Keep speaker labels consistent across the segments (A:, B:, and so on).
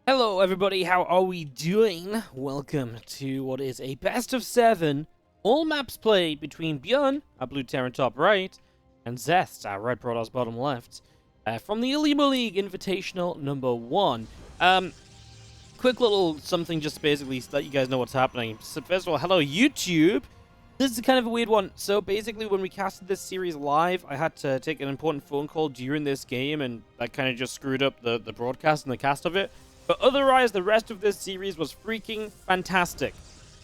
A: Hello everybody, how are we doing? Welcome to what is a best of 7, all maps played between ByuN, our blue Terran top right, and Zest, our red Protoss bottom left, from the Olimoleague Invitational number 1. Quick little something just to basically let you guys know what's happening. So first of all, hello YouTube! This is kind of a weird one. So basically when we casted this series live, I had to take an important phone call during this game, and that kind of just screwed up the broadcast and the cast of it. But otherwise, the rest of this series was freaking fantastic.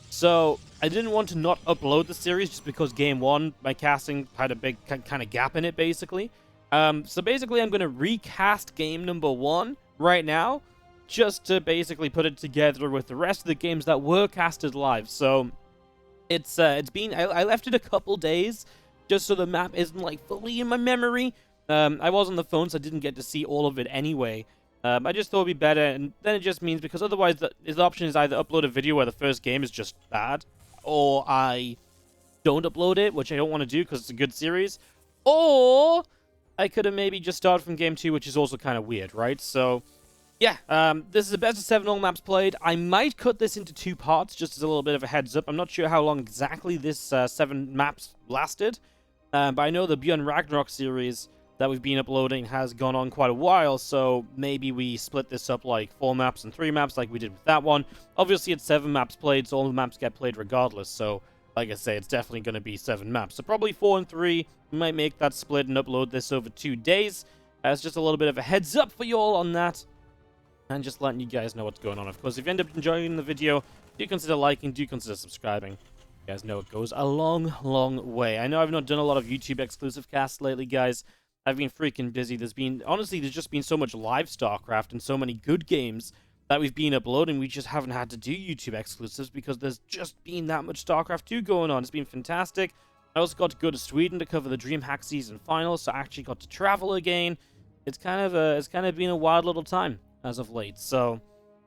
A: So I didn't want to not upload the series just because game 1, my casting had a big kind of gap in it, basically. So basically, I'm going to recast game number 1 right now, just to basically put it together with the rest of the games that were casted live. So it's been, I left it a couple days just so the map isn't like fully in my memory. I was on the phone, so I didn't get to see all of it anyway. I just thought it'd be better, and then it just means, because otherwise the option is either upload a video where the first game is just bad, or I don't upload it, which I don't want to do because it's a good series, or I could have maybe just started from game 2, which is also kind of weird, right? So, yeah, this is the best of 7 all maps played. I might cut this into 2 parts, just as a little bit of a heads up. I'm not sure how long exactly this 7 maps lasted, but I know the ByuN Ragnarok series that we've been uploading has gone on quite a while, so maybe we split this up like 4 maps and 3 maps like we did with that one. Obviously, it's 7 maps played, so all the maps get played regardless, so like I say, it's definitely going to be 7 maps. So probably 4 and 3, we might make that split and upload this over 2 days. It's just a little bit of a heads up for you all on that, and just letting you guys know what's going on. Of course, if you end up enjoying the video, do consider liking, do consider subscribing. You guys know it goes a long, long way. I know I've not done a lot of YouTube exclusive casts lately, guys. I've been freaking busy. Honestly, there's just been so much live Starcraft and so many good games that we've been uploading. We just haven't had to do YouTube exclusives because there's just been that much Starcraft 2 going on. It's been fantastic. I also got to go to Sweden to cover the DreamHack season finals, so I actually got to travel again. It's kind of been a wild little time as of late. So,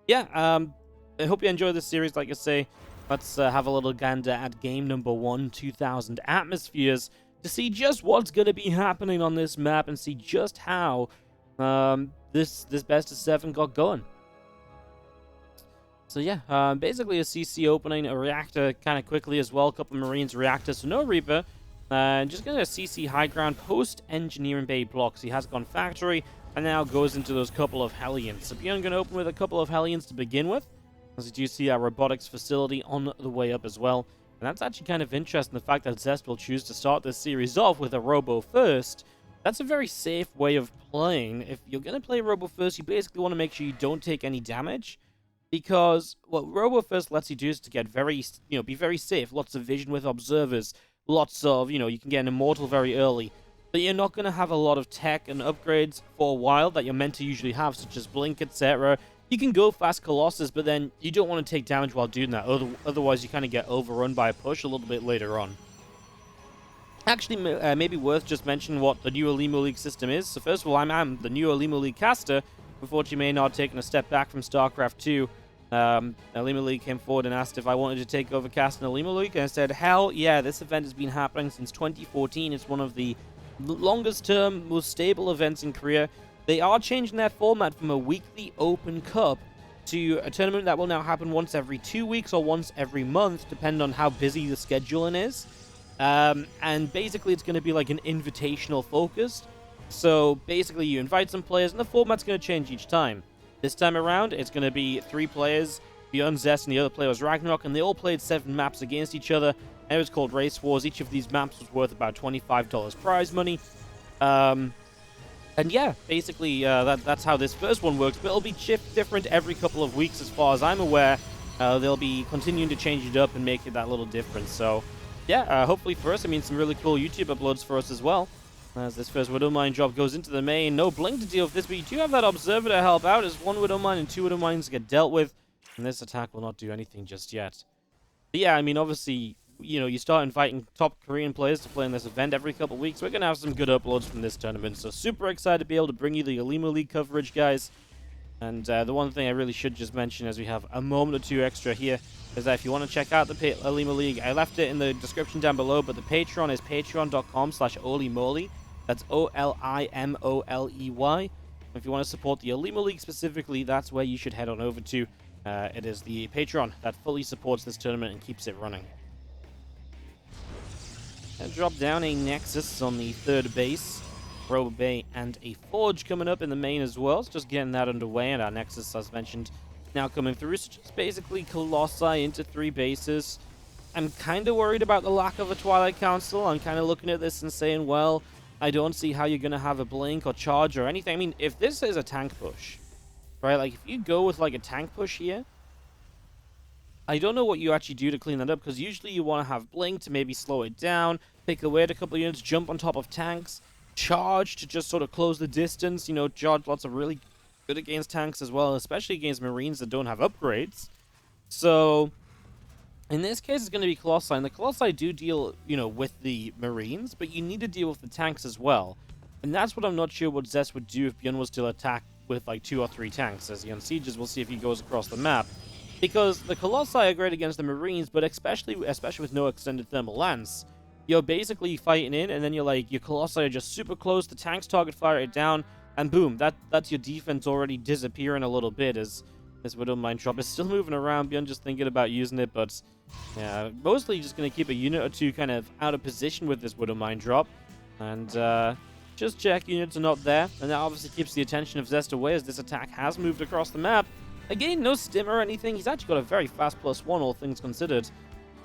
A: yeah, I hope you enjoy this series. Like I say, let's have a little gander at game number 1, 2000 Atmospheres, to see just what's going to be happening on this map and see just how this best of 7 got going. So yeah, basically a CC opening, a reactor kind of quickly as well, a couple of Marines reactors, so no Reaper. Just going to CC high ground post engineering bay blocks. He has gone factory and now goes into those couple of Hellions. So ByuN going to open with a couple of Hellions to begin with, as you do see our robotics facility on the way up as well. And that's actually kind of interesting, the fact that Zest will choose to start this series off with a Robo first. That's a very safe way of playing. If you're going to play Robo first, you basically want to make sure you don't take any damage, because what Robo first lets you do is to get be very safe. Lots of vision with observers, lots of, you can get an immortal very early, but you're not going to have a lot of tech and upgrades for a while that you're meant to usually have, such as Blink, etc. You can go fast Colossus, but then you don't want to take damage while doing that. Otherwise, you kind of get overrun by a push a little bit later on. Actually, maybe worth just mentioning what the new Olimoleague system is. So first of all, I'm the new Olimoleague caster. Unfortunately, may not have taken a step back from Starcraft 2. Olimoleague came forward and asked if I wanted to take over casting Olimoleague, and I said, hell yeah, this event has been happening since 2014. It's one of the longest term, most stable events in Korea. They are changing their format from a weekly Open Cup to a tournament that will now happen once every 2 weeks or once every month, depending on how busy the scheduling is. And basically, it's going to be like an invitational focused. So basically, you invite some players, and the format's going to change each time. This time around, it's going to be 3 players, ByuN, Zest, and the other player was Ragnarok, and they all played 7 maps against each other. And it was called Race Wars. Each of these maps was worth about $25 prize money. And yeah, basically, that's how this first one works, but it'll be different every couple of weeks as far as I'm aware. They'll be continuing to change it up and make it that little difference. So, yeah, hopefully for us, some really cool YouTube uploads for us as well. As this first Widow Mine drop goes into the main, no Blink to deal with this, but you do have that Observer to help out as 1 Widow Mine and 2 Widow Mines get dealt with, and this attack will not do anything just yet. But yeah, obviously, you start inviting top Korean players to play in this event every couple weeks. We're going to have some good uploads from this tournament, so super excited to be able to bring you the Olimoleague coverage, guys. And the one thing I really should just mention, as we have a moment or two extra here, is that if you want to check out the Olimoleague, I left it in the description down below, but the Patreon is patreon.com/Olimoleague. That's Olimoley. If you want to support the Olimoleague specifically, that's where you should head on over to. It is the Patreon that fully supports this tournament and keeps it running. And drop down a Nexus on the third base. Robo Bay and a Forge coming up in the main as well. So just getting that underway, and our Nexus, as mentioned, now coming through. So just basically Colossi into 3 bases. I'm kind of worried about the lack of a Twilight Council. I'm kind of looking at this and saying, well, I don't see how you're going to have a Blink or Charge or anything. I mean, if this is a tank push, right? Like, if you go with, like, a tank push here, I don't know what you actually do to clean that up, because usually you want to have Blink to maybe slow it down, pick away at a couple of units, jump on top of tanks, Charge to just sort of close the distance. You know, Charge lots of really good against tanks as well, especially against Marines that don't have upgrades. So in this case, it's going to be Colossi, and the Colossi do deal, you know, with the Marines, but you need to deal with the tanks as well. And that's what I'm not sure what Zest would do if ByuN was to attack with, like, 2 or 3 tanks. As he unsieges, we'll see if he goes across the map. Because the Colossi are great against the Marines, but especially with no extended thermal lance, you're basically fighting in, and then you're like, your Colossi are just super close, the tanks target fire it down, and boom, that's your defense already disappearing a little bit as this Widow Mine Drop is still moving around. ByuN just thinking about using it, but yeah, mostly just going to keep a unit or 2 kind of out of position with this Widow Mine Drop, and just check units are not there, and that obviously keeps the attention of Zest away as this attack has moved across the map. Again, no stim or anything. He's actually got a very fast +1, all things considered.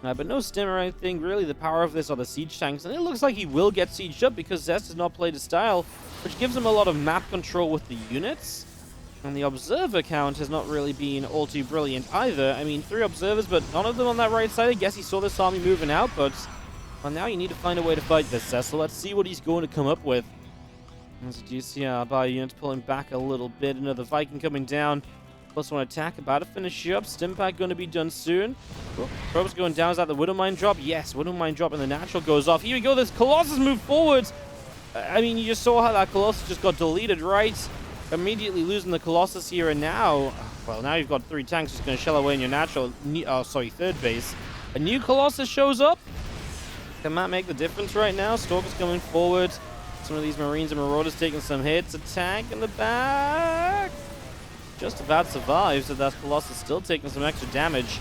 A: But no stim or anything. Really, the power of this are the siege tanks. And it looks like he will get sieged up because Zest has not played a style, which gives him a lot of map control with the units. And the observer count has not really been all too brilliant either. I mean, 3 observers, but none of them on that right side. I guess he saw this army moving out, but well, now you need to find a way to fight this, Zest. So let's see what he's going to come up with. As you see, our ByuN pulling back a little bit. Another Viking coming down. +1 attack, about to finish up. Stimpack going to be done soon. Probe's going down. Is that the Widow Mine Drop? Yes, Widow Mine Drop and the natural goes off. Here we go. This Colossus move forward. I mean, you just saw how that Colossus just got deleted, right? Immediately losing the Colossus here, and now, well, now you've got 3 tanks just going to shell away in your natural, third base. A new Colossus shows up. Can that make the difference right now? Stalker's coming forward. Some of these Marines and Marauders taking some hits. Attack in the back. Just about survives, so that Colossus still taking some extra damage.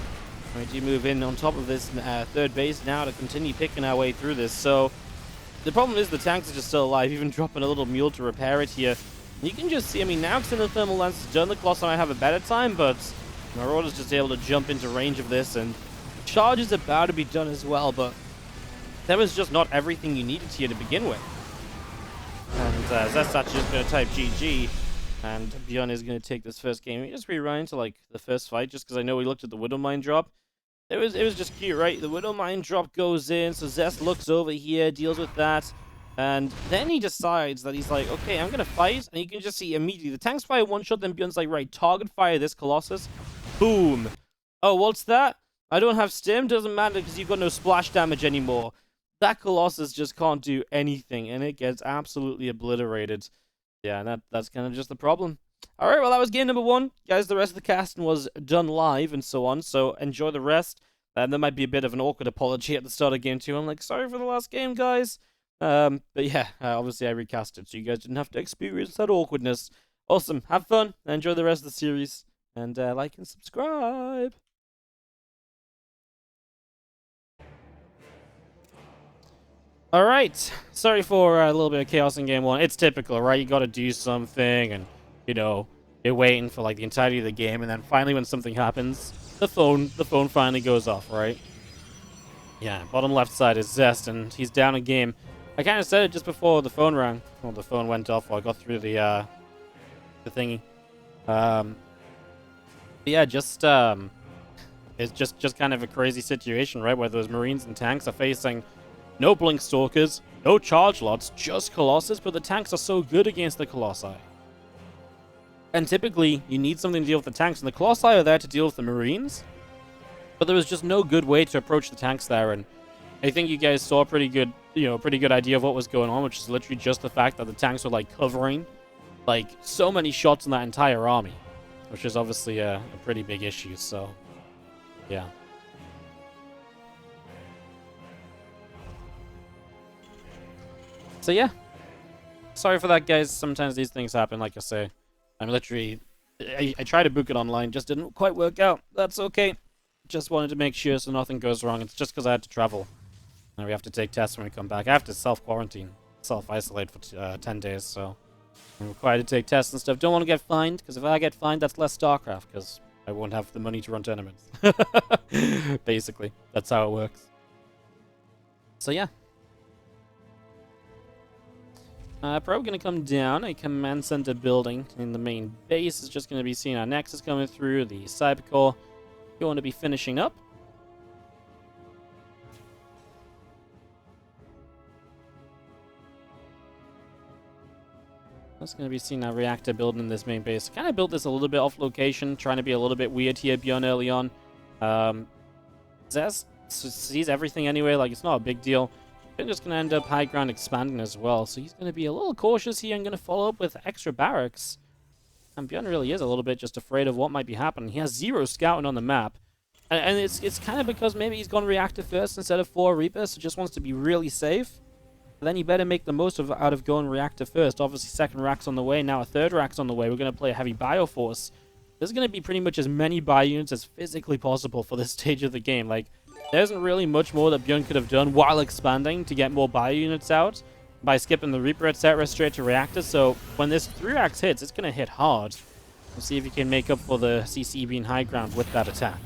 A: We do move in on top of this third base now to continue picking our way through this. So the problem is the tanks are just still alive, even dropping a little mule to repair it here. You can just see, I mean, now Extended Thermal Lance is done, the Colossi might have a better time, but Marauder's just able to jump into range of this, and Charge is about to be done as well, but that was just not everything you needed here to begin with. And Zest actually just going to type GG. And ByuN is going to take this first game. We just rewind to, like, the first fight, just because I know we looked at the Widow Mine Drop. It was just cute, right? The Widow Mine Drop goes in, so Zest looks over here, deals with that, and then he decides that he's like, okay, I'm going to fight, and you can just see immediately, the tanks fire one shot, then ByuN's like, right, target fire this Colossus. Boom. Oh, what's that? I don't have stim? Doesn't matter, because you've got no splash damage anymore. That Colossus just can't do anything, and it gets absolutely obliterated. Yeah, that's kind of just the problem. Alright, well, that was game number 1. Guys, the rest of the casting was done live and so on, so enjoy the rest. There might be a bit of an awkward apology at the start of game 2. I'm like, sorry for the last game, guys. But yeah, obviously I recast it, so you guys didn't have to experience that awkwardness. Awesome, have fun, enjoy the rest of the series, and like and subscribe. Alright, sorry for a little bit of chaos in game 1. It's typical, right? You gotta do something, and, you know, you're waiting for, like, the entirety of the game, and then finally when something happens, the phone finally goes off, right? Yeah, bottom left side is Zest, and he's down a game. I kind of said it just before the phone rang. Well, the phone went off while I got through the thingy. Yeah, just, it's just kind of a crazy situation, right? Where those Marines and tanks are facing no Blink Stalkers, no Charge Lots, just Colossus, but the tanks are so good against the Colossi. And typically, you need something to deal with the tanks, and the Colossi are there to deal with the Marines. But there was just no good way to approach the tanks there, and I think you guys saw a pretty good idea of what was going on, which is literally just the fact that the tanks were, like, covering, like, so many shots in that entire army, which is obviously a pretty big issue, so, yeah. So yeah, sorry for that, guys. Sometimes these things happen, like I say. I'm literally... I tried to book it online, just didn't quite work out. That's okay. Just wanted to make sure so nothing goes wrong. It's just because I had to travel. And we have to take tests when we come back. I have to self-quarantine, self-isolate for 10 days, so I'm required to take tests and stuff. Don't want to get fined, because if I get fined, that's less Starcraft, because I won't have the money to run tournaments. Basically, that's how it works. So yeah. Probably going to come down. A command center building in the main base is just going to be seeing our Nexus coming through. The Cybercore going to be finishing up. That's going to be seeing our reactor building in this main base. Kind of built this a little bit off location, trying to be a little bit weird here, ByuN early on. Zest sees everything anyway, like it's not a big deal. I'm just going to end up high ground expanding as well, so he's going to be a little cautious here and going to follow up with extra barracks. And ByuN really is a little bit just afraid of what might be happening. He has 0 scouting on the map. And it's kind of because maybe he's gone reactor first instead of 4 Reapers, so just wants to be really safe. But then you better make the most out of going reactor first. Obviously, second rack's on the way, now a third rack's on the way. We're going to play a heavy bioforce. There's going to be pretty much as many bio units as physically possible for this stage of the game. Like, there isn't really much more that ByuN could have done while expanding to get more bio units out by skipping the Reaper, etc. straight to reactor. So when this 3 racks hits, it's going to hit hard. We'll see if he can make up for the CC being high ground with that attack.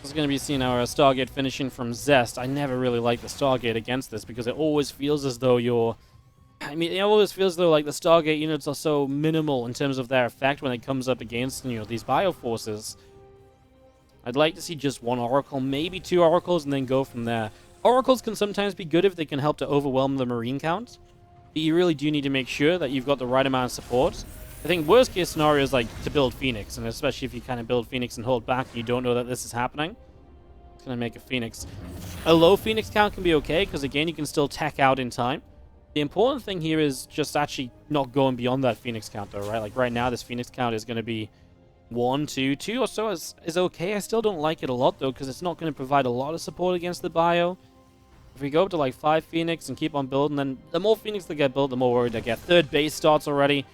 A: This is going to be seeing our Stargate finishing from Zest. I never really liked the Stargate against this because it always feels as though you're... I mean, it always feels though like the Stargate units are so minimal in terms of their effect when it comes up against, you know, these bioforces. I'd like to see just 1 Oracle, maybe 2 Oracles, and then go from there. Oracles can sometimes be good if they can help to overwhelm the Marine count, but you really do need to make sure that you've got the right amount of support. I think worst case scenario is like to build Phoenix, and especially if you kind of build Phoenix and hold back and you don't know that this is happening. It's going to make a Phoenix. A low Phoenix count can be okay, because again, you can still tech out in time. The important thing here is just actually not going beyond that Phoenix count, though, right? Like, right now, this Phoenix count is going to be 1, 2 or so is okay. I still don't like it a lot, though, because it's not going to provide a lot of support against the bio. If we go up to, like, 5 Phoenix and keep on building, then the more Phoenix that get built, the more worried I get. Third base starts already.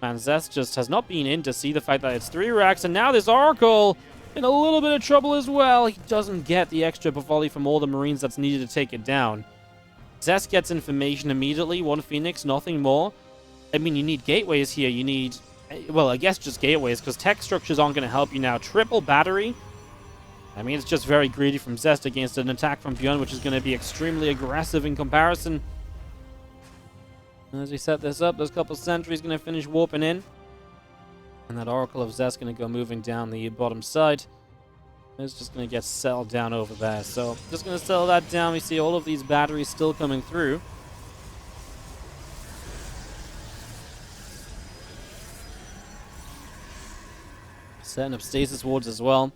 A: Man, Zest just has not been in to see the fact that it's 3 racks, and now this Oracle in a little bit of trouble as well. He doesn't get the extra volley from all the Marines that's needed to take it down. Zest gets information immediately. 1 Phoenix, nothing more. I mean, you need gateways here. You need... Well, I guess just gateways, because tech structures aren't going to help you now. Triple battery. I mean, it's just very greedy from Zest against an attack from ByuN, which is going to be extremely aggressive in comparison. As we set this up, those couple sentries going to finish warping in. And that Oracle of Zest going to go moving down the bottom side. It's just going to get settled down over there. So, just going to settle that down. We see all of these batteries still coming through. Setting up stasis wards as well.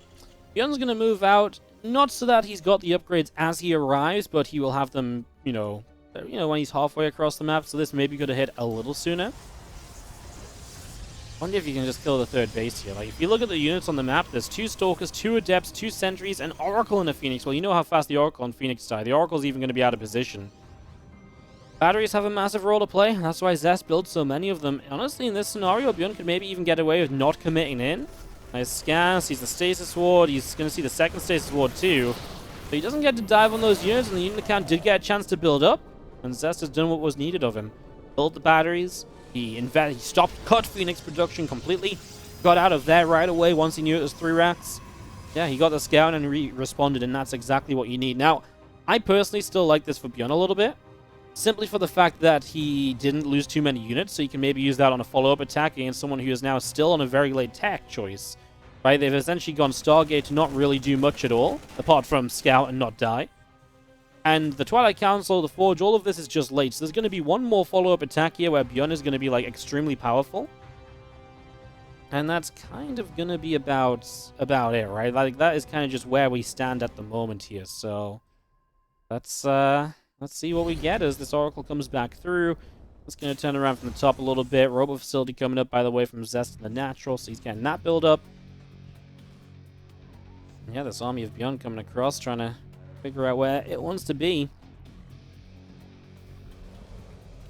A: ByuN's going to move out, not so that he's got the upgrades as he arrives, but he will have them, you know, when he's halfway across the map. So this may be going to hit a little sooner. I wonder if you can just kill the third base here. Like, if you look at the units on the map, there's 2 Stalkers, 2 Adepts, 2 Sentries, an Oracle and a Phoenix. Well, you know how fast the Oracle and Phoenix die. The Oracle's even going to be out of position. Batteries have a massive role to play. That's why Zest builds so many of them. Honestly, in this scenario, ByuN could maybe even get away with not committing in. Nice scan, sees the Stasis Ward. He's going to see the second Stasis Ward too. But he doesn't get to dive on those units, and the unit count did get a chance to build up. And Zest has done what was needed of him. Build the batteries. He cut Phoenix production completely. Got out of there right away once he knew it was 3 racks. Yeah, he got the scout and responded, and that's exactly what you need. Now, I personally still like this for ByuN a little bit. Simply for the fact that he didn't lose too many units, so you can maybe use that on a follow-up attack against someone who is now still on a very late tech choice. Right, they've essentially gone Stargate to not really do much at all, apart from scout and not die. And the Twilight Council, the Forge, all of this is just late. So there's going to be one more follow-up attack here where ByuN is going to be, like, extremely powerful. And that's kind of going to be about it, right? Like, that is kind of just where we stand at the moment here. So, let's see what we get as this Oracle comes back through. It's going to turn around from the top a little bit. Robo Facility coming up, by the way, from Zest and the Natural. So he's getting that build up. Yeah, this army of ByuN coming across, trying to figure out where it wants to be.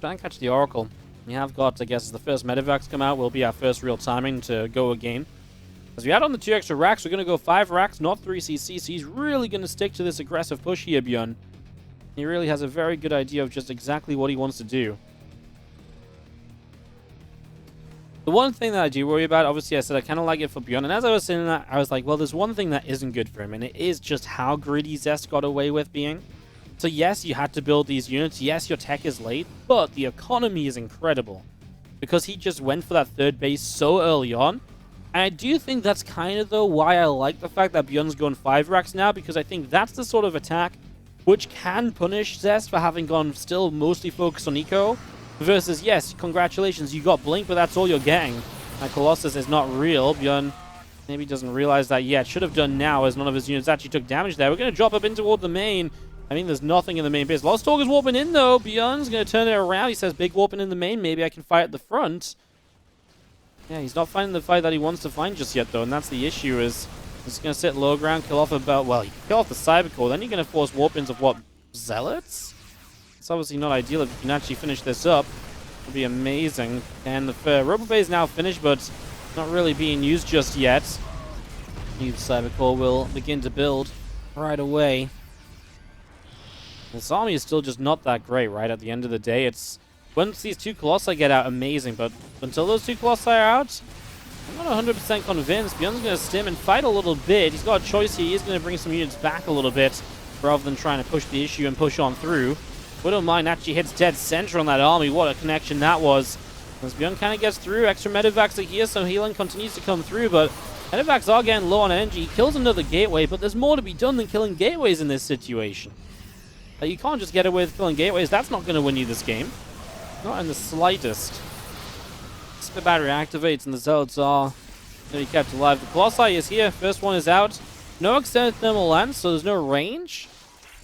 A: Try and catch the Oracle. We have got, I guess, the first Medivacs come out will be our first real timing to go again. As we add on the 2 extra racks, we're going to go 5 racks, not 3 CC, so he's really going to stick to this aggressive push here, ByuN. He really has a very good idea of just exactly what he wants to do. The one thing that I do worry about, obviously I said I kind of like it for ByuN, and as I was saying that, I was like, well, there's one thing that isn't good for him, and it is just how greedy Zest got away with being. So yes, you had to build these units, yes, your tech is late, but the economy is incredible. Because he just went for that 3rd base so early on. And I do think that's kind of, though, why I like the fact that ByuN's going 5 racks now, because I think that's the sort of attack which can punish Zest for having gone still mostly focused on eco. Versus, yes, congratulations, you got Blink, but that's all you're getting. And Colossus is not real. ByuN maybe doesn't realize that yet. Should have done now, as none of his units actually took damage there. We're going to drop up in toward the main. I mean, there's nothing in the main base. Lost Talk is warping in, though. ByuN's going to turn it around. He says, big warping in the main. Maybe I can fight at the front. Yeah, he's not finding the fight that he wants to find just yet, though. And that's the issue, is he's going to sit low ground, kill off about, well, he can kill off the Cyber Core. Then you're going to force warp-ins of, what, Zealots? It's obviously not ideal if you can actually finish this up. It would be amazing. And the Robo Bay is now finished, but not really being used just yet. New Cyber Core will begin to build right away. This army is still just not that great, right? At the end of the day, it's... Once these 2 Colossi get out, amazing. But until those 2 Colossi are out, I'm not 100% convinced. ByuN's going to stim and fight a little bit. He's got a choice here. He's going to bring some units back a little bit, rather than trying to push the issue and push on through. Widowmine actually hits dead center on that army. What a connection that was. As ByuN kind of gets through, extra Medivacs are here, so healing continues to come through, but Medivacs are getting low on energy. He kills another gateway, but there's more to be done than killing gateways in this situation. You can't just get away with killing gateways. That's not going to win you this game. Not in the slightest. Spit battery activates and the Zealots are going to be kept alive. The Colossi is here. First one is out. No extended thermal lance, so there's no range.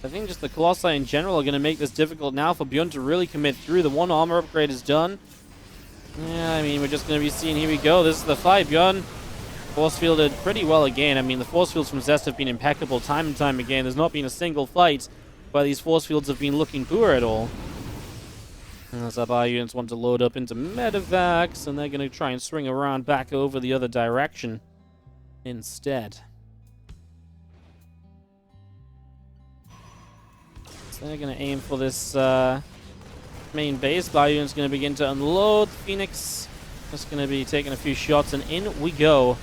A: I think just the Colossi in general are going to make this difficult now for ByuN to really commit through. The 1 armor upgrade is done. Yeah, I mean, we're just going to be seeing, here we go. This is the fight. ByuN force fielded pretty well again. I mean, the force fields from Zest have been impeccable time and time again. There's not been a single fight where these force fields have been looking poor at all. As our ByuN units want to load up into Medivacs, and they're going to try and swing around back over the other direction instead. So they're going to aim for this main base. ByuN's going to begin to unload. Phoenix just going to be taking a few shots, and in we go.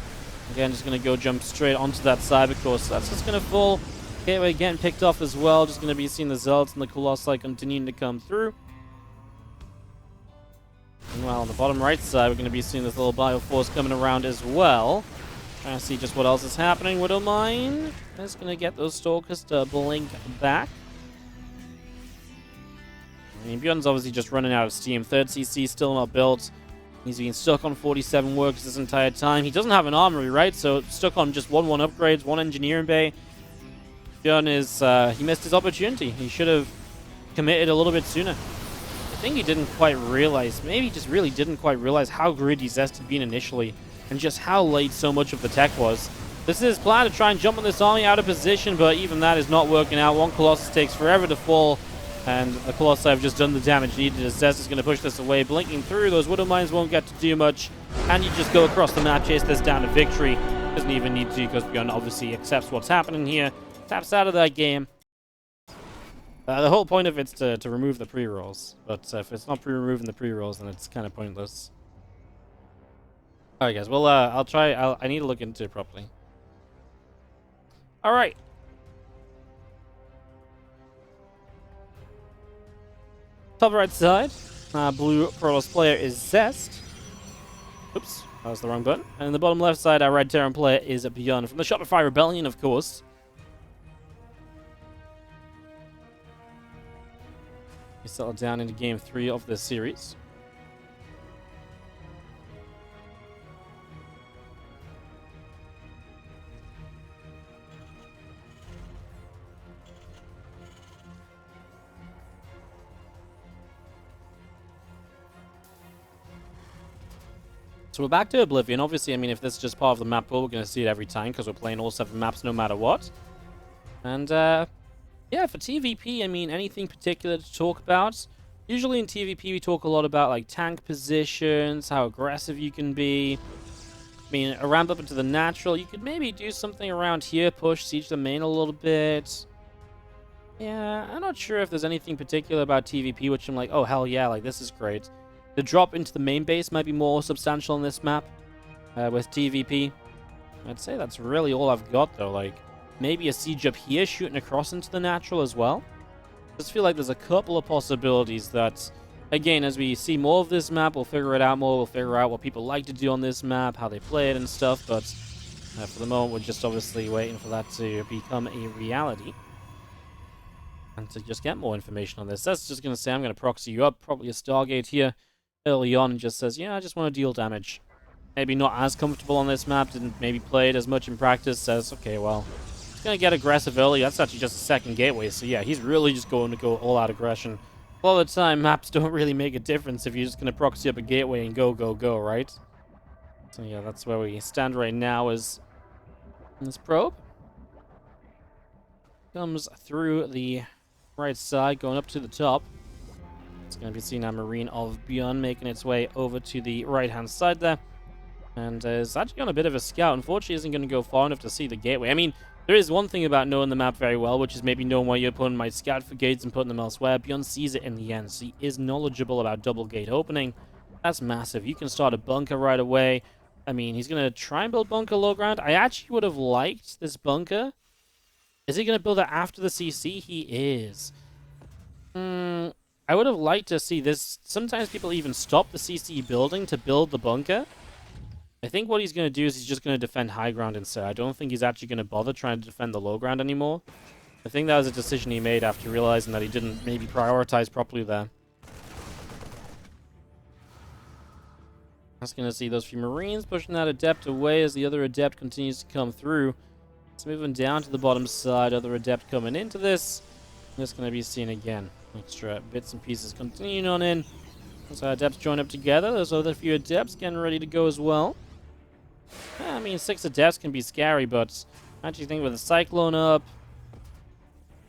A: Again, just going to go jump straight onto that Cyber Core. So that's just going to fall. Gateway getting picked off as well. Just going to be seeing the Zealots and the Colossi continuing to come through. Meanwhile, on the bottom right side, we're going to be seeing this little Bioforce coming around as well. Trying to see just what else is happening. Widowmine is going to get those Stalkers to blink back. I mean, ByuN's obviously just running out of steam. 3rd CC still not built. He's been stuck on 47 works this entire time. He doesn't have an armory, right? So stuck on just 1 upgrades, 1 engineering bay. ByuN is, he missed his opportunity. He should have committed a little bit sooner. I think he didn't quite realize, maybe he just really didn't quite realize how greedy Zest had been initially, and just how late so much of the tech was. This is his plan to try and jump on this army out of position, but even that is not working out. 1 Colossus takes forever to fall, and the Colossi have just done the damage needed as Zest is going to push this away. Blinking through, those Widowmines won't get to do much, and you just go across the map, chase this down to victory. Doesn't even need to, because ByuN obviously accepts what's happening here. Taps out of that game. The whole point of it's to remove the pre-rolls, but if it's not removing the pre-rolls, then it's kind of pointless. Alright guys, well I'll try, I need to look into it properly. Alright. Top right side, blue Protoss player is Zest. Oops, that was the wrong button. And in the bottom left side, our red Terran player is ByuN from the Shopify Rebellion, of course. We settle down into game 3 of this series. So we're back to Oblivion. Obviously, I mean, if this is just part of the map pool, we're going to see it every time because we're playing all 7 maps no matter what. And, yeah, for TvP, I mean, anything particular to talk about? Usually in TvP, we talk a lot about, like, tank positions, how aggressive you can be. I mean, a ramp up into the natural, you could maybe do something around here, push siege the main a little bit. Yeah, I'm not sure if there's anything particular about TvP which I'm like, oh, hell yeah, like, this is great. The drop into the main base might be more substantial on this map with TvP. I'd say that's really all I've got, though. Like, maybe a siege up here shooting across into the natural as well. Just feel like there's a couple of possibilities that, again, as we see more of this map, we'll figure it out more. We'll figure out what people like to do on this map, how they play it and stuff. But for the moment, we're just obviously waiting for that to become a reality. And to just get more information on this. That's just going to say I'm going to proxy you up, probably a Stargate here early on, and just says, yeah, I just want to deal damage. Maybe not as comfortable on this map, didn't maybe play it as much in practice, says, okay, well, he's going to get aggressive early. That's actually just a second gateway, so yeah, he's really just going to go all-out aggression. A lot of the time, maps don't really make a difference if you're just going to proxy up a gateway and go, go, go, right? So yeah, that's where we stand right now is this probe. Comes through the right side, going up to the top. It's going to be seen a Marine of ByuN making its way over to the right-hand side there. And is actually on a bit of a scout. Unfortunately, isn't going to go far enough to see the gateway. I mean, there is one thing about knowing the map very well, which is maybe knowing where your opponent might scout for gates and putting them elsewhere. ByuN sees it in the end, so he is knowledgeable about double gate opening. That's massive. You can start a bunker right away. I mean, he's going to try and build bunker low ground. I actually would have liked this bunker. Is he going to build it after the CC? He is. I would have liked to see this. Sometimes people even stop the CC building to build the bunker. I think what he's going to do is he's just going to defend high ground instead. I don't think he's actually going to bother trying to defend the low ground anymore. I think that was a decision he made after realizing that he didn't maybe prioritize properly there. Just going to see those few Marines pushing that Adept away as the other Adept continues to come through. It's moving down to the bottom side. Other Adept coming into this. It's going to be seen again. Extra bits and pieces continuing on in. So Adepts join up together. There's other few Adepts getting ready to go as well. I mean, 6 Adepts can be scary, but I actually think with a Cyclone up...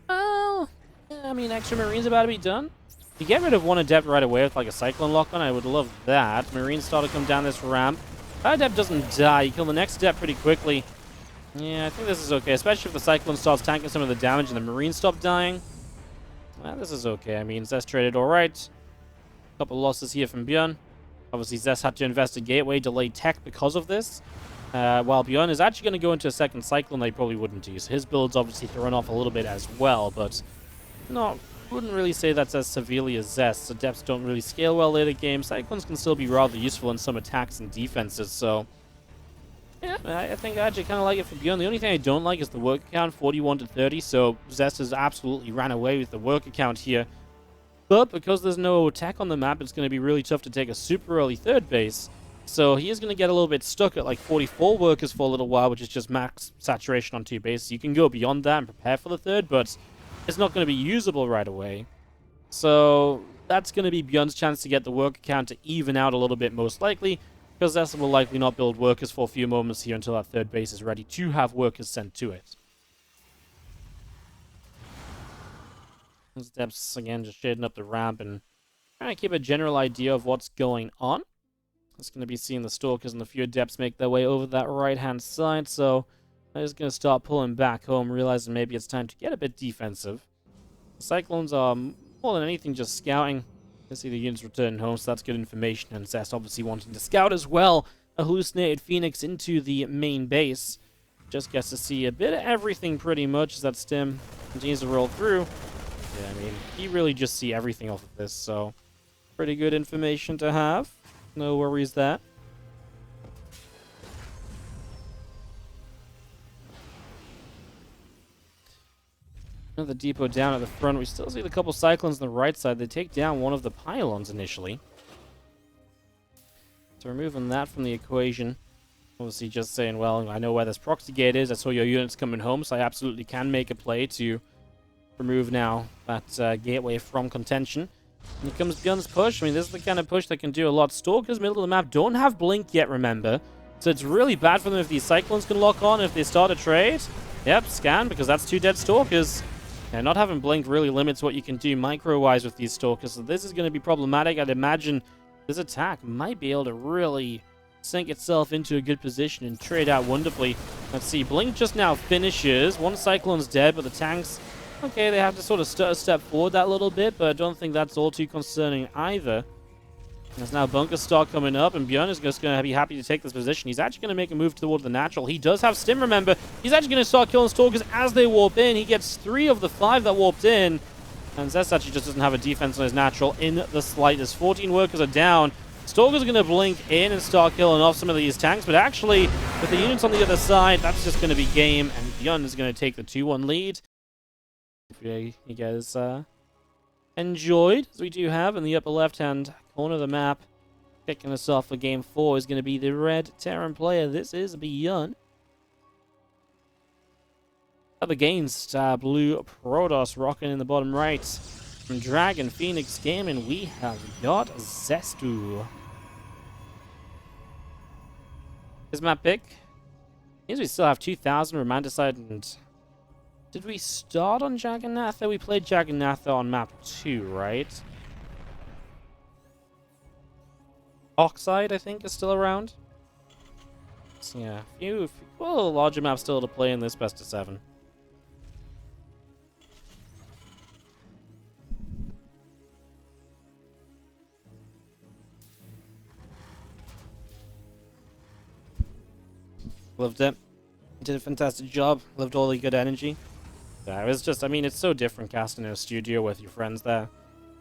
A: Well, yeah, I mean, extra Marines about to be done. If you get rid of one Adept right away with like a Cyclone lock on, I would love that. Marines start to come down this ramp. That Adept doesn't die. You kill the next Adept pretty quickly. Yeah, I think this is okay, especially if the Cyclone starts tanking some of the damage and the Marines stop dying. Well, this is okay. I mean, Zest traded alright. Couple losses here from ByuN. Obviously, Zest had to invest a gateway, delay tech because of this. While ByuN is actually going to go into a second Cyclone they probably wouldn't use. His build's obviously thrown off a little bit as well, but wouldn't really say that's as severely as Zest. Adepts don't really scale well later game. Cyclones can still be rather useful in some attacks and defenses, so... Yeah, I think I actually kind of like it for ByuN. The only thing I don't like is the work count, 41 to 30, so Zest has absolutely ran away with the work count here. But because there's no tech on the map, it's going to be really tough to take a super early third base. So he is going to get a little bit stuck at like 44 workers for a little while, which is just max saturation on 2 bases. You can go beyond that and prepare for the third, but it's not going to be usable right away. So that's going to be ByuN's chance to get the worker count to even out a little bit most likely, because Zest will likely not build workers for a few moments here until that third base is ready to have workers sent to it. Steps again, just shading up the ramp and trying to keep a general idea of what's going on. It's going to be seeing the Stalkers and the few Adepts make their way over that right-hand side, so I'm just going to start pulling back home, realizing maybe it's time to get a bit defensive. The Cyclones are more than anything just scouting. I see the units returning home, so that's good information, and Zest obviously wanting to scout as well. A hallucinated Phoenix into the main base. Just gets to see a bit of everything pretty much as that stim continues to roll through. Yeah, I mean, you really just see everything off of this, so pretty good information to have. No worries there. Another depot down at the front. We still see the couple Cyclones on the right side. They take down one of the pylons initially. So removing that from the equation. Obviously just saying, well, I know where this proxy gate is. I saw your units coming home, so I absolutely can make a play to remove now that gateway from contention. And here comes ByuN's push. I mean, this is the kind of push that can do a lot. Stalkers, middle of the map, don't have blink yet, remember. So it's really bad for them if these Cyclones can lock on, if they start a trade. Yep, scan, because that's 2 dead Stalkers. Yeah, not having Blink really limits what you can do micro-wise with these Stalkers, so this is going to be problematic. I'd imagine this attack might be able to really sink itself into a good position and trade out wonderfully. Let's see, Blink just now finishes. One Cyclone's dead, but the tanks, okay, they have to sort of step forward that little bit, but I don't think that's all too concerning either. There's now Bunker Star coming up, and ByuN is just going to be happy to take this position. He's actually going to make a move toward the natural. He does have Stim, remember. He's actually going to start killing Stalkers as they warp in. He gets 3 of the 5 that warped in. And Zest actually just doesn't have a defense on his natural in the slightest. 14 workers are down. Stalkers are going to blink in and start killing off some of these tanks. But actually, with the units on the other side, that's just going to be game. And ByuN is going to take the 2-1 lead. Hopefully you guys enjoyed, as we do have in the upper left-hand corner of the map. Kicking us off for Game 4 is going to be the red Terran player. This is ByuN. Up against blue Protoss rocking in the bottom right. From Dragon Phoenix Gaming, we have got Zestu. His map pick. Means we still have 2,000 Romanticide, and did we start on Jagannatha? We played Jagannatha on map 2, right? Oxide, I think, is still around. So yeah, well, a larger map still to play in this best of 7. Loved it. Did a fantastic job. Loved all the good energy. Yeah, it was just, I mean, it's so different casting in a studio with your friends there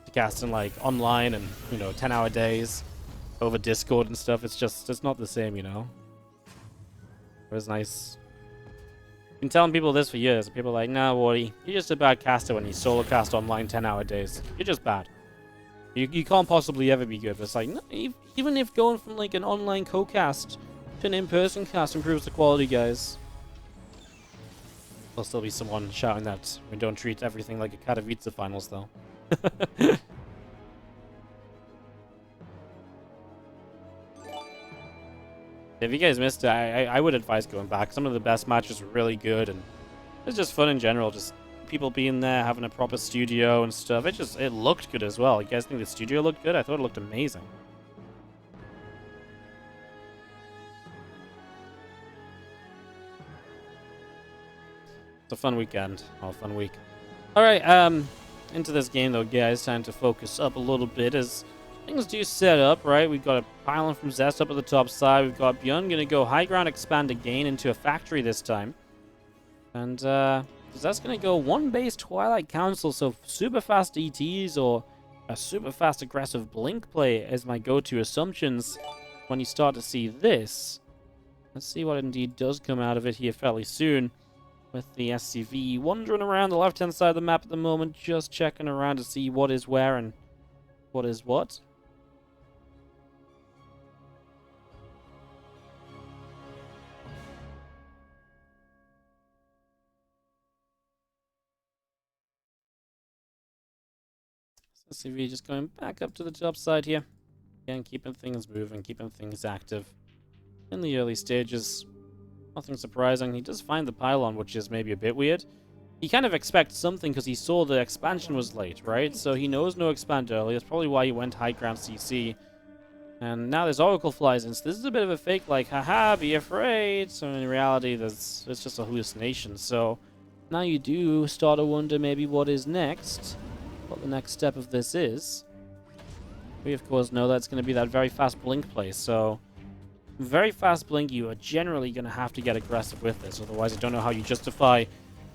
A: to casting like online and, 10-hour days over Discord and stuff. It's not the same, It was nice. I've been telling people this for years. People are like, nah, Wardy, you're just a bad caster when you solo cast online 10-hour days. You're just bad. You can't possibly ever be good. But it's like, no, even if going from like an online co-cast to an in-person cast improves the quality, guys. There'll still be someone shouting that we don't treat everything like a Katowice finals, though. If you guys missed it, I would advise going back. Some of the best matches were really good, and it's just fun in general. Just people being there, having a proper studio and stuff. It looked good as well. You guys think the studio looked good? I thought it looked amazing. It's a fun weekend. Oh, fun week. Alright, into this game though, guys. Time to focus up a little bit as things do set up, right? We've got a pylon from Zest up at the top side. We've got ByuN going to go high ground, expand again into a factory this time. And Zest going to go one base Twilight Council, so super fast ETs or a super fast aggressive blink play as my go-to assumptions when you start to see this. Let's see what indeed does come out of it here fairly soon. With the SCV wandering around the left-hand side of the map at the moment, just checking around to see what is where and what is what. SCV just going back up to the top side here. Again, keeping things moving, keeping things active. In the early stages, nothing surprising. He does find the pylon, which is maybe a bit weird. He kind of expects something because he saw the expansion was late, right? So he knows no expand early. That's probably why he went high ground CC. And now this Oracle flies in. So this is a bit of a fake, like, haha, be afraid. So in reality, it's just a hallucination. So now you do start to wonder maybe what is next. What the next step of this is. We, of course, know that's going to be that very fast blink play. So very fast blink, you are generally going to have to get aggressive with this. Otherwise, I don't know how you justify,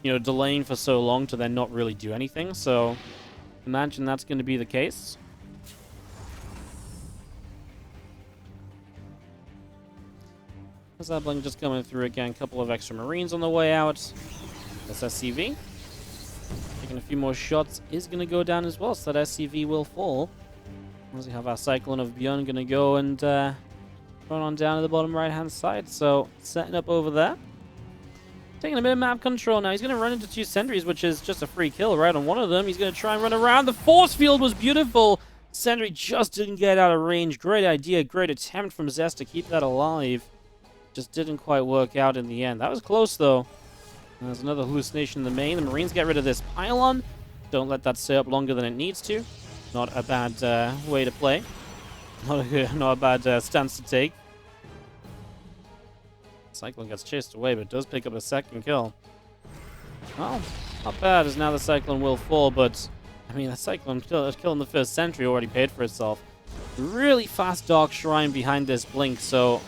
A: delaying for so long to then not really do anything. So imagine that's going to be the case. There's that blink just coming through again. A couple of extra Marines on the way out. This SCV. Taking a few more shots is going to go down as well. So that SCV will fall. As we have our Cyclone of ByuN going to go and run on down to the bottom right-hand side. So, setting up over there. Taking a bit of map control now. He's going to run into 2 sentries, which is just a free kill right on one of them. He's going to try and run around. The force field was beautiful. Sentry just didn't get out of range. Great idea. Great attempt from Zest to keep that alive. Just didn't quite work out in the end. That was close, though. There's another hallucination in the main. The Marines get rid of this pylon. Don't let that stay up longer than it needs to. Not a bad way to play. Not a bad stance to take. Cyclone gets chased away, but does pick up a second kill. Well, not bad, as now the Cyclone will fall, but I mean, the Cyclone kill in the first sentry already paid for itself. Really fast Dark Shrine behind this Blink, so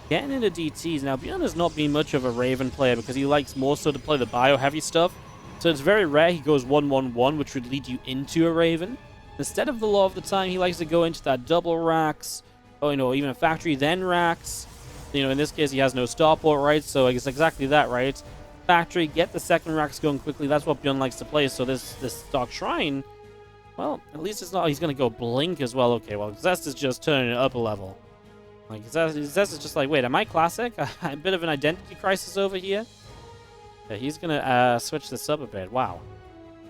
A: getting into DTs. Now, ByuN has not been much of a Raven player because he likes more so to play the bio-heavy stuff. So it's very rare he goes 1-1-1, which would lead you into a Raven. Instead of the law of the time, he likes to go into that double racks, or, you know, even a factory, then racks. You know, in this case, he has no starport, right? So it's exactly that, right? Factory, get the second racks going quickly. That's what ByuN likes to play. So this Dark Shrine, well, at least it's not. He's going to go Blink as well. Okay, well, Zest is just turning it up a level. Like, Zest is just like, wait, am I classic? A bit of an identity crisis over here. Yeah, he's going to switch this up a bit. Wow.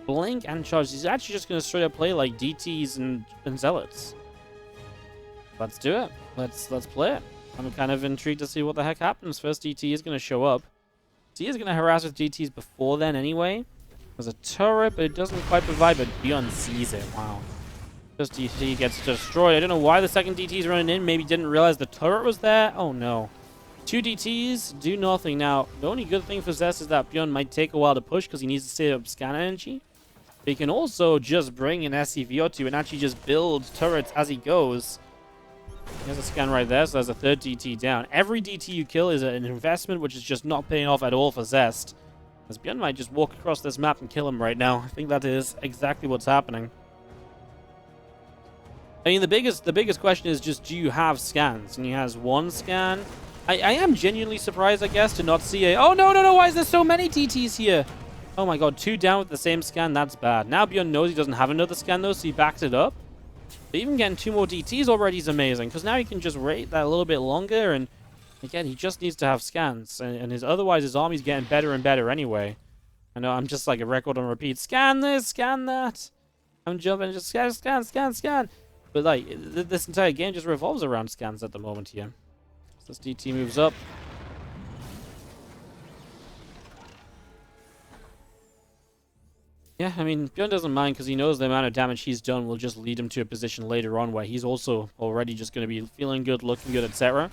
A: Blink and charge. He's actually just going to straight up play like DTs and Zealots. Let's do it. Let's play it. I'm kind of intrigued to see what the heck happens. First DT is going to show up. He is going to harass with DTs before then anyway. There's a turret, but it doesn't quite provide, but ByuN sees it. Wow. Just DT gets destroyed. I don't know why the second DT is running in. Maybe didn't realize the turret was there. Oh no. 2 DTs do nothing. Now, the only good thing for Zest is that ByuN might take a while to push because he needs to save up scan energy. He can also just bring an SCV or two and actually just build turrets as he goes. There's a scan right there, so there's a third DT down. Every DT you kill is an investment, which is just not paying off at all for Zest. As ByuN might just walk across this map and kill him right now. I think that is exactly what's happening. I mean, the biggest question is just, do you have scans? And he has 1 scan. I am genuinely surprised, I guess, to not see a... Oh, no, why is there so many DTs here? Oh my god, 2 down with the same scan, that's bad. Now ByuN knows he doesn't have another scan, though, so he backs it up. But even getting 2 more DTs already is amazing, because now he can just wait that a little bit longer, and again, he just needs to have scans, and otherwise his army's getting better and better anyway. I know, I'm just like a record on repeat. Scan this, scan that. I'm jumping, just scan. But like, this entire game just revolves around scans at the moment here. So this DT moves up. Yeah, I mean, ByuN doesn't mind because he knows the amount of damage he's done will just lead him to a position later on where he's also already just going to be feeling good, looking good, etc.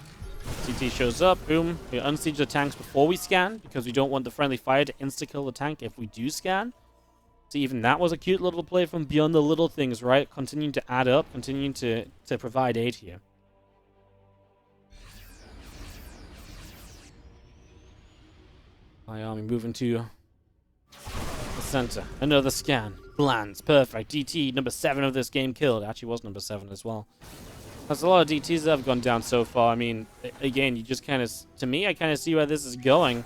A: CT shows up, boom. We unsiege the tanks before we scan because we don't want the friendly fire to insta-kill the tank if we do scan. So even that was a cute little play from ByuN, the little things, right? Continuing to add up, continuing to provide aid here. My army moving to the center. Another scan. Lands. Perfect. DT number 7 of this game killed. Actually was number 7 as well. There's a lot of DTs that have gone down so far. I mean, again, you just kind of... To me, I kind of see where this is going.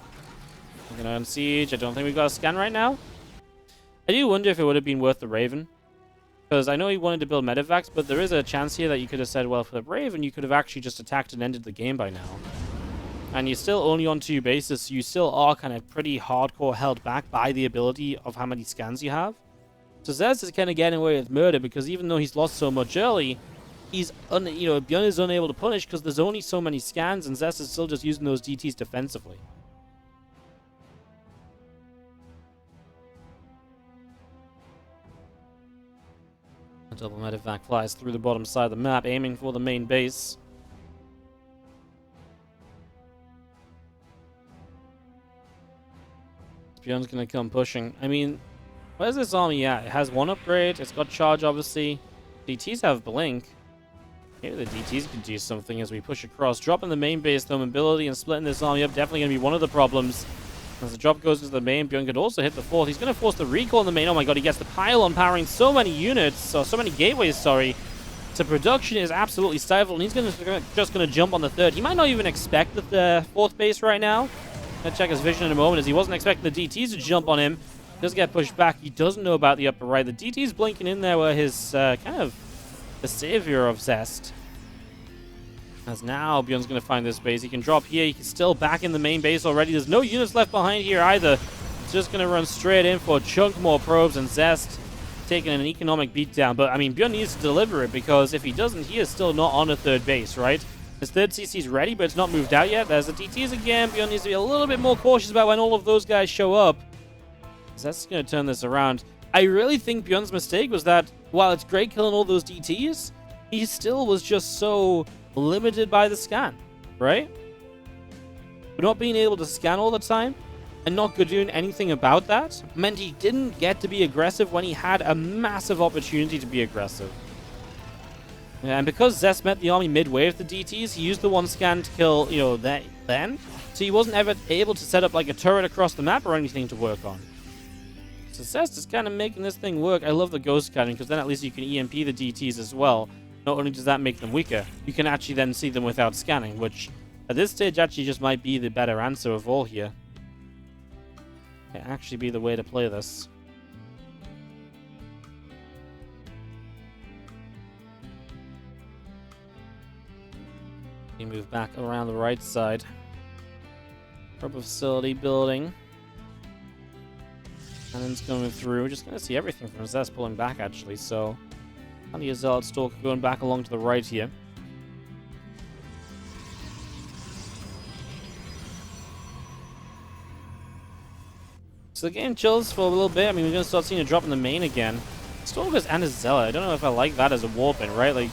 A: We're going to unsiege. I don't think we've got a scan right now. I do wonder if it would have been worth the Raven. Because I know he wanted to build medevacs, but there is a chance here that you could have said, well, for the Raven, you could have actually just attacked and ended the game by now. And you're still only on 2 bases, so you still are kind of pretty hardcore held back by the ability of how many scans you have. So Zest is kind of getting away with murder, because even though he's lost so much early, he's, ByuN is unable to punish because there's only so many scans, and Zest is still just using those DTs defensively. A double medevac flies through the bottom side of the map, aiming for the main base. ByuN's gonna come pushing. I mean, where's this army at? It has 1 upgrade. It's got charge, obviously. DTs have blink. Maybe the DTs can do something as we push across. Dropping the main base, though, mobility and splitting this army up definitely gonna be one of the problems. As the drop goes into the main, ByuN could also hit the 4th. He's gonna force the recall in the main. Oh my god, he gets the pylon powering so many units, or so many gateways, sorry. So production is absolutely stifled, and he's just gonna jump on the 3rd. He might not even expect the 4th base right now. Gonna check his vision in a moment, as he wasn't expecting the DTs to jump on him. Does get pushed back. He doesn't know about the upper right. The DTs blinking in there were his kind of the savior of Zest. As now ByuN's going to find this base. He can drop here. He's still back in the main base already. There's no units left behind here either. It's just going to run straight in for a chunk more probes, and Zest taking an economic beatdown. But, I mean, ByuN needs to deliver it, because if he doesn't, he is still not on a 3rd base, right? His third CC is ready, but it's not moved out yet. There's the DTs again. ByuN needs to be a little bit more cautious about when all of those guys show up. That's going to turn this around. I really think ByuN's mistake was that while it's great killing all those DTs, he still was just so limited by the scan, right? Not being able to scan all the time and not doing anything about that meant he didn't get to be aggressive when he had a massive opportunity to be aggressive. And because Zest met the army midway with the DTs, he used the one scan to kill, you know, then. So he wasn't ever able to set up like a turret across the map or anything to work on. So Zest is kind of making this thing work. I love the ghost cannon because then at least you can EMP the DTs as well. Not only does that make them weaker, you can actually then see them without scanning, which at this stage actually just might be the better answer of all here. Might actually be the way to play this. You move back around the right side. Rubber facility building. Cannons going through. We're just going to see everything from Zest pulling back, actually. So, Honey Zealot Stalker going back along to the right here. So the game chills for a little bit. I mean, we're going to start seeing a drop in the main again. Stalkers and a Zealot. I don't know if I like that as a warp in, right? Like,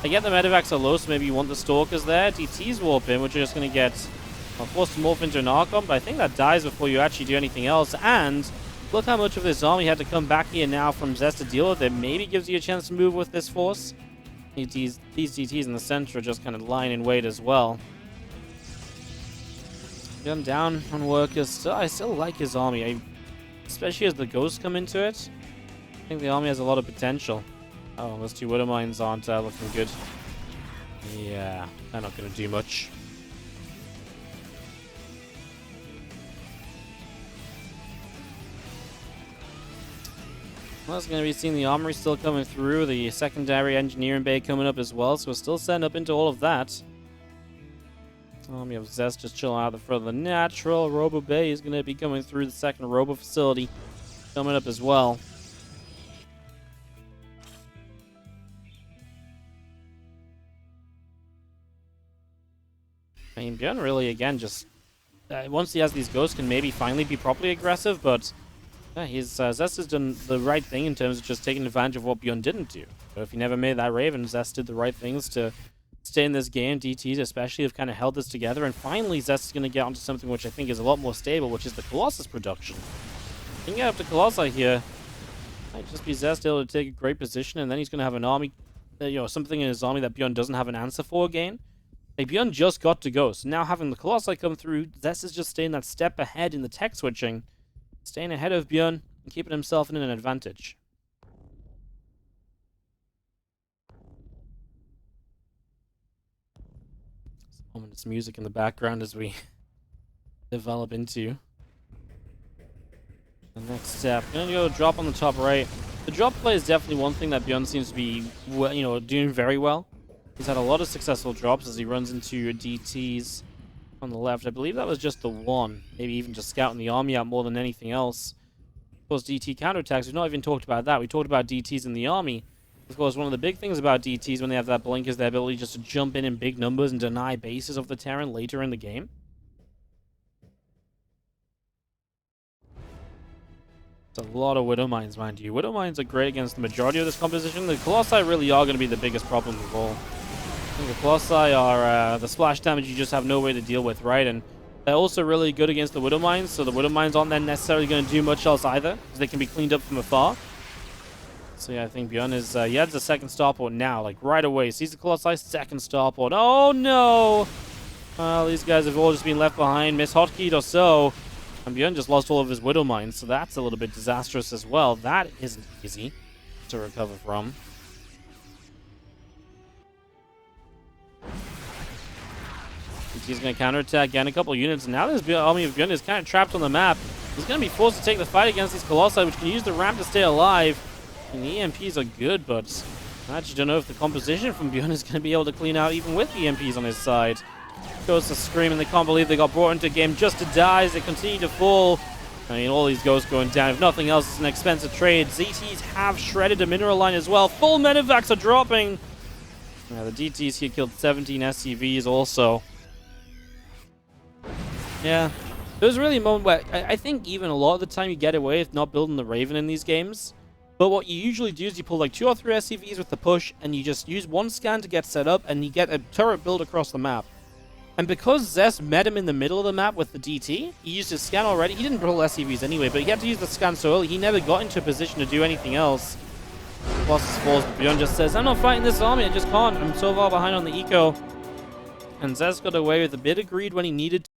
A: I get the medevacs are low, so maybe you want the Stalkers there. DT's warp in, which are just going to get forced to morph into an Archon, but I think that dies before you actually do anything else. And look how much of this army had to come back here now from Zest to deal with it. Maybe gives you a chance to move with this force. These DTs in the center are just kind of lying in wait as well. Gun down on workers. I still like his army, especially as the ghosts come into it. I think the army has a lot of potential. Oh, those two Widow Mines aren't looking good. Yeah, they're not going to do much. Well, it's going to be seeing the armory still coming through, the secondary engineering bay coming up as well, so we're still setting up into all of that. Army of Zest just chilling out the front of the natural. Robo Bay is going to be coming through the second Robo facility coming up as well. I mean, ByuN really, again, just once he has these ghosts, can maybe finally be properly aggressive, but Zest has done the right thing in terms of just taking advantage of what ByuN didn't do. So if he never made that Raven, Zest did the right things to stay in this game. DTs especially have kind of held this together, and finally Zest is going to get onto something which I think is a lot more stable, which is the Colossus production. He can get up to Colossi here. Might just be Zest able to take a great position, and then he's going to have an army, something in his army that ByuN doesn't have an answer for again. Like, ByuN just got to go, so now having the Colossi come through, Zest is just staying that step ahead in the tech switching, staying ahead of ByuN and keeping himself in an advantage. Some ominous music in the background as we develop into the next step. Gonna go drop on the top right. The drop play is definitely one thing that ByuN seems to be, doing very well. He's had a lot of successful drops as he runs into DTs on the left. I believe that was just the one. Maybe even just scouting the army out more than anything else. Of course, DT counterattacks. We've not even talked about that. We talked about DTs in the army. Of course, one of the big things about DTs when they have that blink is their ability just to jump in big numbers and deny bases of the Terran later in the game. It's a lot of Widow Mines, mind you. Widow Mines are great against the majority of this composition. The Colossi really are going to be the biggest problem of all. I think the Colossi are the splash damage you just have no way to deal with, right? And they're also really good against the Widow Mines, so the Widow Mines aren't then necessarily going to do much else either, because they can be cleaned up from afar. So yeah, I think ByuN is, he adds a second starport now, like right away. Sees the Colossi, second starport. Oh no! Well, these guys have all just been left behind, miss-hotkeyed or so. And ByuN just lost all of his Widow Mines, so that's a little bit disastrous as well. That isn't easy to recover from. He's going to counterattack again a couple units. Now this army of ByuN is kind of trapped on the map. He's going to be forced to take the fight against these Colossi, which can use the ramp to stay alive. And the EMPs are good, but I actually don't know if the composition from ByuN is going to be able to clean out even with the EMPs on his side. Ghosts are screaming. They can't believe they got brought into a game just to die as they continue to fall. I mean, all these ghosts going down. If nothing else, it's an expensive trade. ZTs have shredded a mineral line as well. Full medevacs are dropping. Yeah, the DTs here killed 17 SCVs also. Yeah. There was really a moment where I think even a lot of the time you get away with not building the Raven in these games. But what you usually do is you pull like 2 or 3 SCVs with the push, and you just use one scan to get set up, and you get a turret build across the map. And because Zest met him in the middle of the map with the DT, he used his scan already. He didn't pull SCVs anyway, but he had to use the scan so early, he never got into a position to do anything else. Bosses falls, but ByuN just says, I'm not fighting this army, I just can't. I'm so far behind on the eco. And Zest got away with a bit of greed when he needed